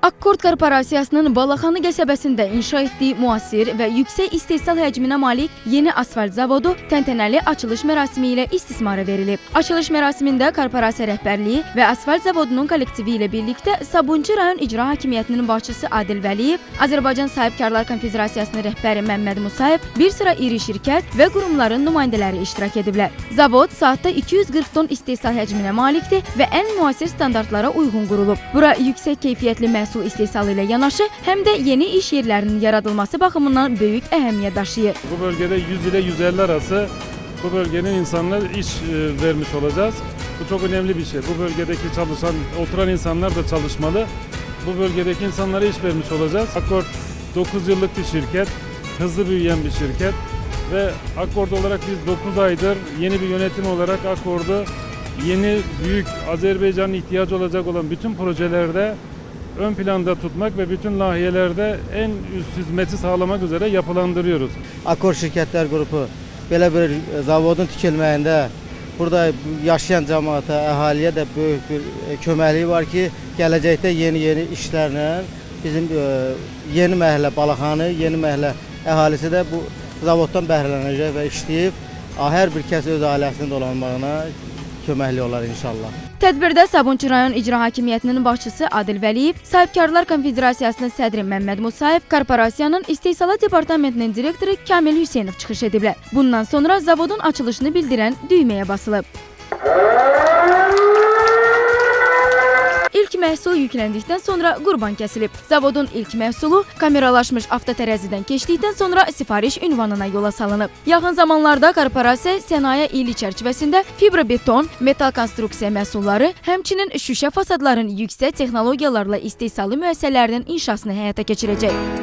Akkord Korporasiyasının Balaxanı qəsəbəsində inşa etdiyi müasir və yüksək istehsal həcminə malik yeni asfalt zavodu təntənəli açılış mərasimi ilə istismara verilib. Açılış mərasimində korporasiya rəhbərliyi və asfalt zavodunun kollektivi ilə birlikdə Sabunçu rayon icra hakimiyyətinin başçısı Adil Vəliyev, Azərbaycan Sahibkarlar Konfederasiyasının rəhbəri Məmməd Musayev, bir sıra iri şirkət və qurumların nümayəndələri iştirak ediblər. Zavod saatda 240 ton istehsal həcminə malikdir və ən müasir standartlara uyğun qurulub. Bura yüksək keyfiyyətli məhsul istehsalı ilə yanaşı, həm də yeni iş yerlərinin yaradılması baxımından böyük əhəmiyyət daşıyır. Bu bölgede 100 ile 150 arası bu bölgenin insanlara iş vermiş olacağız. Bu çok önemli bir şey. Bu bölgedeki oturan insanlar da çalışmalı. Bu bölgedeki insanlara iş vermiş olacağız. Akkord 9 yıllık bir şirket, hızlı büyüyen bir şirket ve Akkord olarak biz 9 aydır yeni bir yönetim olarak Akkord'u yeni büyük Azerbaycan'ın ihtiyacı olacak olan bütün projelerde ön planda tutmak ve bütün nahiyelerde en üst hizmeti sağlamak üzere yapılandırıyoruz. Akkord Şirkətlər Qrupu belə bir zavodun tikilməyində burada yaşayan cəmaata, əhaliyə də böyük bir köməkliyi var ki, gələcəkdə yeni işlərlə bizim yeni məhəllə Balaxanı, yeni məhəllə əhalisi də bu zavoddan bəhrələnəcək və işləyib hər bir kəs öz ailəsinin dolanmağına köməkli olar inşallah. Tədbirdə Sabunçu rayon icra hakimiyyətinin başçısı Adil Vəliyev, Sahibkarlar Konfederasiyasının sədri Məmməd Musayev, korporasiyanın istehsalat departamentinin direktoru Kamil Hüseynov çıxış ediblər. Bundan sonra zavodun açılışını bildirən düyməyə basılıb. İlk məhsul yükləndikdən sonra qurban kəsilib. Zavodun ilk məhsulu kameralaşmış avtotərəzidən keçdikdən sonra sifariş ünvanına yola salınıb. Yaxın zamanlarda korporasiya sənaye ili çərçivəsində fibrobeton, metal konstruksiya məhsulları, həmçinin şüşə fasadların yüksək texnologiyalarla istehsalı müəssisələrinin inşasını həyata keçirəcək.